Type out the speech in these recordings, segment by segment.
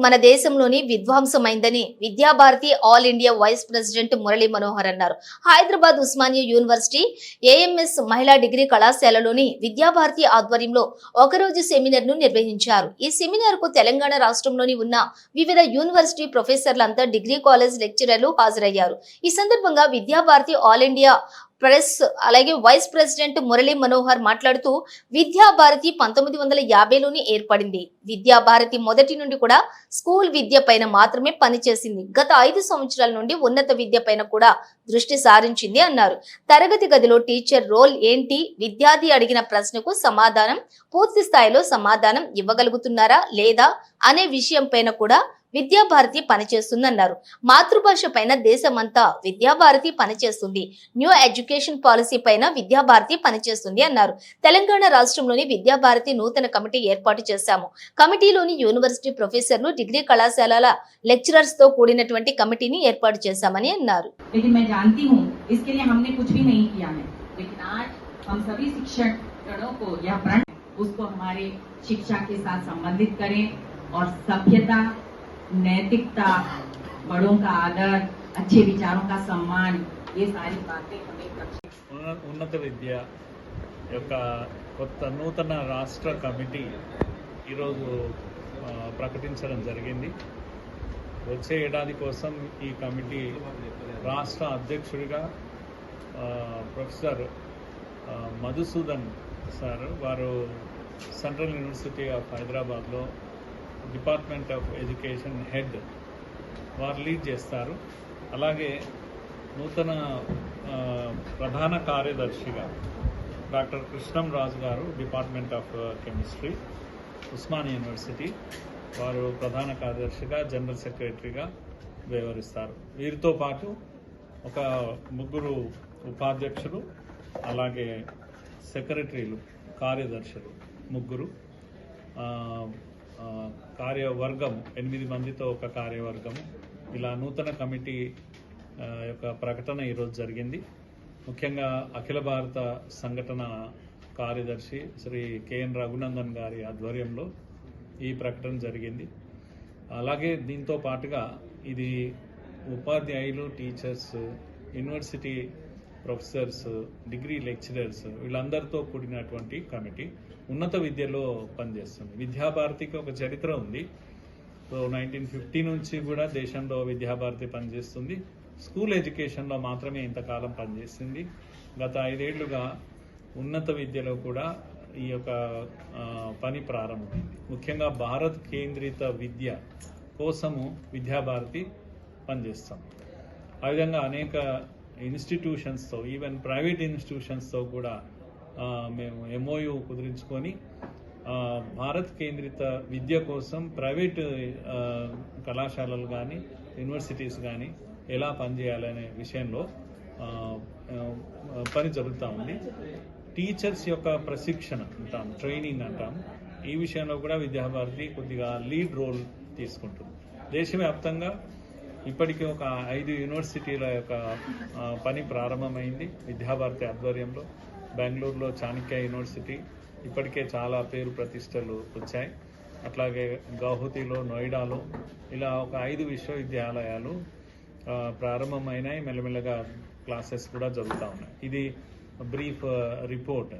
మన దేశంలోని విధ్వంసమైందని Vidya Bharati all India vice president Murali Manohar అన్నారు. హైదరాబాద్ ఉస్మానియా యూనివర్సిటీ ఏఎంఎస్ మహిళా డిగ్రీ కళాశాలలోని విద్యాభారతి ఆధ్వర్యంలో ఒకరోజు సెమినార్ ను నిర్వహించారు. ఈ సెమినార్ కు తెలంగాణ రాష్ట్రంలోని ఉన్న వివిధ యూనివర్సిటీ ప్రొఫెసర్లంతా డిగ్రీ కాలేజ్ లెక్చరర్లు హాజరయ్యారు. ఈ సందర్భంగా విద్యాభారతి ఆల్ ఇండియా ప్రెస్ అలాగే వైస్ ప్రెసిడెంట్ మురళీ మనోహర్ మాట్లాడుతూ విద్యాభారతి 1950లోనే ఏర్పడింది. విద్యాభారతి మొదటి నుండి కూడా స్కూల్ విద్య పైన మాత్రమే పనిచేసింది. గత 5 సంవత్సరాల నుండి ఉన్నత విద్య పైన కూడా దృష్టి సారించింది అన్నారు. తరగతి గదిలో టీచర్ రోల్ ఏంటి, విద్యార్థి అడిగిన ప్రశ్నకు సమాధానం పూర్తి స్థాయిలో సమాధానం ఇవ్వగలుగుతున్నారా లేదా అనే విషయం పైన కూడా విద్యాభారతి పనిచేస్తుందన్నారు. మాతృభాష పైన దేశమంతా విద్యాభారతి పనిచేస్తుంది. న్యూ ఎడ్యుకేషన్ పాలసీ పైన విద్యాభారతి పనిచేస్తుంది అన్నారు. తెలంగాణ రాష్ట్రంలోని విద్యాభారతి నూతన కమిటీ ఏర్పాటు చేశాము. కమిటీలోని యూనివర్సిటీ ప్రొఫెసర్లు, డిగ్రీ కళాశాలల లెక్చరర్స్ తో కూడినటువంటి కమిటీని ఏర్పాటు చేశామని అన్నారు. नैतिकता, बड़ों का आदर, अच्छे विचारों का सम्मान, ये सारी बातें हमें ఉన్నత విద్య యొక్క కొత్త నూతన రాష్ట్ర కమిటీ ఈరోజు ప్రకటించడం జరిగింది. వచ్చే ఏడాది కోసం ఈ కమిటీ రాష్ట్ర అధ్యక్షుడిగా ప్రొఫెసర్ మధుసూదన్ సార్ వారు సెంట్రల్ యూనివర్సిటీ ఆఫ్ హైదరాబాద్లో డిపార్ట్మెంట్ ఆఫ్ ఎడ్యుకేషన్ హెడ్ వారు లీడ్ చేస్తారు. అలాగే నూతన ప్రధాన కార్యదర్శిగా డాక్టర్ కృష్ణం రాజు గారు department of chemistry Osmania university వారు ప్రధాన కార్యదర్శిగా జనరల్ సెక్రటరీగా వ్యవహరిస్తారు. వీరితో పాటు ఒక 3 ఉపాధ్యక్షులు అలాగే సెక్రటరీలు కార్యదర్శులు 3 కార్యవర్గం 8 మందితో ఒక కార్యవర్గము. ఇలా నూతన కమిటీ యొక్క ప్రకటన ఈరోజు జరిగింది. ముఖ్యంగా అఖిల భారత సంఘటన కార్యదర్శి శ్రీ కెఎన్ రఘునందన్ గారి ఆధ్వర్యంలో ఈ ప్రకటన జరిగింది. అలాగే దీంతో పాటుగా ఇది ఉపాధ్యాయులు, teachers, university professors, degree lecturers వీళ్ళందరితో కూడినటువంటి కమిటీ ఉన్నత విద్యలో పనిచేస్తుంది. విద్యాభారతికి ఒక చరిత్ర ఉంది. సో 1950 నుంచి కూడా దేశంలో విద్యాభారతి పనిచేస్తుంది. స్కూల్ ఎడ్యుకేషన్లో మాత్రమే ఇంతకాలం పనిచేసింది. గత 5 ఏళ్లుగా ఉన్నత విద్యలో కూడా ఈ యొక్క పని ప్రారంభమైంది. ముఖ్యంగా భారత్ కేంద్రిత విద్య కోసము విద్యాభారతి పనిచేస్తాం. ఆ విధంగా అనేక ఇన్స్టిట్యూషన్స్తో, ఈవెన్ ప్రైవేట్ ఇన్స్టిట్యూషన్స్తో కూడా మేము ఎంఓయూ కుదిరించుకొని భారత్ కేంద్రిత విద్య కోసం ప్రైవేట్ కళాశాలలు కానీ యూనివర్సిటీస్ కానీ ఎలా పనిచేయాలనే విషయంలో పని జరుగుతూ ఉంది. టీచర్స్ యొక్క ప్రశిక్షణ అంటాం, ట్రైనింగ్ అంటాం. ఈ విషయంలో కూడా విద్యాభారతి కొద్దిగా లీడ్ రోల్ తీసుకుంటుంది. దేశవ్యాప్తంగా ఇప్పటికీ ఒక 5 యూనివర్సిటీల యొక్క పని ప్రారంభమైంది విద్యాభారతి ఆధ్వర్యంలో. బెంగళూరులో చాణక్య యూనివర్సిటీ ఇప్పటికే చాలా పేరు ప్రతిష్టలు వచ్చాయి. అట్లాగే గౌహతిలో, నోయిడాలో ఇలా ఒక 5 విశ్వవిద్యాలయాలు ప్రారంభమైనాయి. మెల్లమెల్లగా క్లాసెస్ కూడా జరుగుతూ ఉన్నాయి. ఇది బ్రీఫ్ రిపోర్ట్.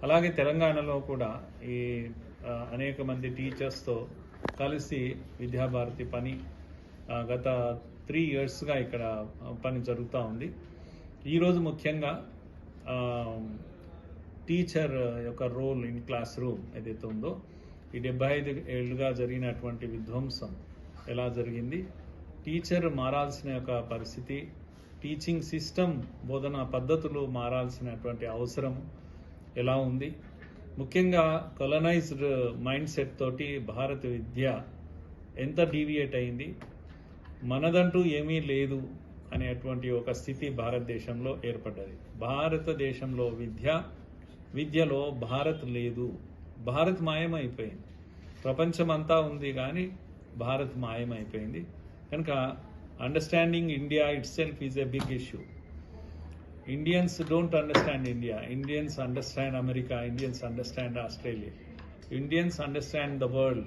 అలాగే తెలంగాణలో కూడా ఈ అనేక మంది టీచర్స్తో కలిసి విద్యాభారతి పని గత 3 ఇయర్స్గా ఇక్కడ పని జరుగుతూ ఉంది. ఈరోజు ముఖ్యంగా టీచర్ యొక్క రోల్ ఇన్ క్లాస్ రూమ్ ఏదైతే ఉందో, ఈ 75 ఏళ్లుగా జరిగినటువంటి విధ్వంసం ఎలా జరిగింది, టీచర్ మారాల్సిన యొక్క పరిస్థితి, టీచింగ్ సిస్టమ్ బోధనా పద్ధతులు మారాల్సినటువంటి అవసరం ఎలా ఉంది, ముఖ్యంగా కొలనైజ్డ్ మైండ్ సెట్ తోటి భారత విద్య ఎంత డీవియేట్ అయింది, మనదంటూ ఏమీ లేదు అనేటువంటి ఒక స్థితి భారతదేశంలో ఏర్పడ్డది. భారతదేశంలో విద్యలో భారత్ లేదు. భారత్ మాయమైపోయింది. ప్రపంచమంతా ఉంది కానీ భారత్ మాయమైపోయింది. కనుక understanding India itself is a big issue. Indians don't understand India. Indians understand America. Indians understand Australia. Indians understand the world.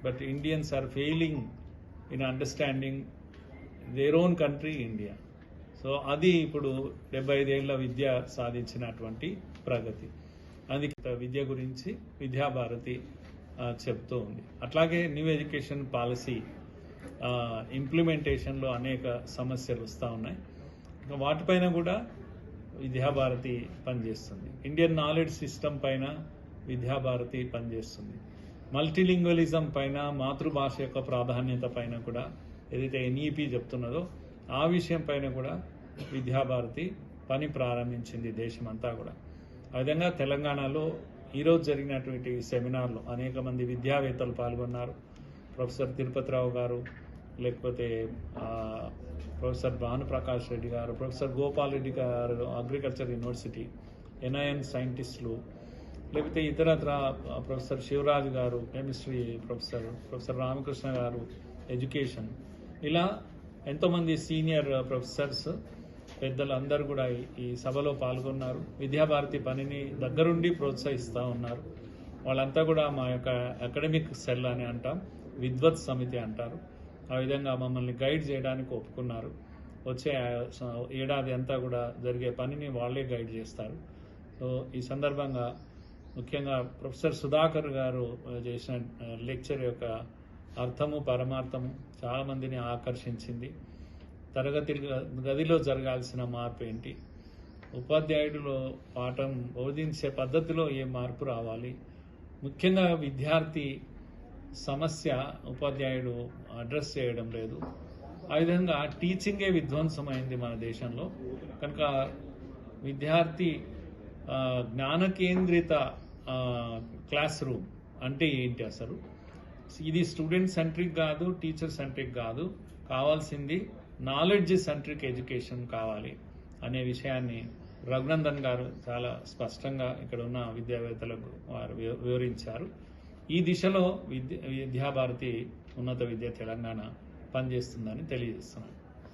But Indians are failing in understanding their own country India. So అది ఇప్పుడు 75 ఏళ్ల విద్య సాధించినటువంటి ప్రగతి. అందుకే విద్య గురించి విద్యాభారతి చెప్తూ ఉంది. అట్లాగే new education policy ఇంప్లిమెంటేషన్లో అనేక సమస్యలు వస్తూ ఉన్నాయి. వాటిపైన కూడా విద్యాభారతి పనిచేస్తుంది. ఇండియన్ నాలెడ్జ్ సిస్టమ్ పైన విద్యాభారతి పనిచేస్తుంది. మల్టీలింగ్వలిజం పైన, మాతృభాష యొక్క ప్రాధాన్యత పైన కూడా ఏదైతే ఎన్ఈపి చెప్తున్నదో ఆ విషయం పైన కూడా విద్యాభారతి పని ప్రారంభించింది దేశమంతా కూడా. ఆ విధంగా తెలంగాణలో ఈరోజు జరిగినటువంటి సెమినార్లో అనేక మంది విద్యావేత్తలు పాల్గొన్నారు. ప్రొఫెసర్ తిరుపతిరావు గారు, లేకపోతే ప్రొఫెసర్ భానుప్రకాష్ రెడ్డి గారు, ప్రొఫెసర్ గోపాల్ రెడ్డి గారు అగ్రికల్చర్ యూనివర్సిటీ, ఎన్ఐఎన్ సైంటిస్టులు, లేకపోతే ఇతరత్ర ప్రొఫెసర్ శివరాజ్ గారు కెమిస్ట్రీ ప్రొఫెసర్ రామకృష్ణ గారు ఎడ్యుకేషన్, ఇలా ఎంతోమంది సీనియర్ ప్రొఫెసర్స్ పెద్దలందరూ కూడా ఈ సభలో పాల్గొన్నారు. విద్యాభారతి పనిని దగ్గరుండి ప్రోత్సహిస్తూ ఉన్నారు. వాళ్ళంతా కూడా మా యొక్క అకాడమిక్ సెల్ అని అంటాం, విద్వత్ సమితి అంటారు. ఆ విధంగా మమ్మల్ని గైడ్ చేయడానికి ఒప్పుకున్నారు. వచ్చే ఏడాది అంతా కూడా జరిగే పనిని వాళ్ళే గైడ్ చేస్తారు. సో ఈ సందర్భంగా ముఖ్యంగా ప్రొఫెసర్ సుధాకర్ గారు చేసిన లెక్చర్ యొక్క అర్థము పరమార్థము చాలామందిని ఆకర్షించింది. తరగతి గదిలో జరగాల్సిన మార్పు ఏంటి, ఉపాధ్యాయుడిలో పాఠం బోధించే పద్ధతిలో ఏ మార్పు రావాలి, ముఖ్యంగా విద్యార్థి సమస్య ఉపాధ్యాయుడు అడ్రస్ చేయడం లేదు. ఆ విధంగా టీచింగే విధ్వంసమైంది మన దేశంలో. కనుక విద్యార్థి జ్ఞాన కేంద్రిత క్లాస్ రూమ్ అంటే ఏంటి అసలు? ఇది స్టూడెంట్ సెంట్రిక్ కాదు, టీచర్ సెంట్రిక్ కాదు, కావాల్సింది నాలెడ్జ్ సెంట్రిక్ ఎడ్యుకేషన్ కావాలి అనే విషయాన్ని రఘునందన్ గారు చాలా స్పష్టంగా ఇక్కడ ఉన్న విద్యావేత్తలకు వారు వివరించారు. ఈ దిశలో విద్యాభారతి ఉన్నత విద్య తెలంగాణ పనిచేస్తుందని తెలియజేస్తున్నాను.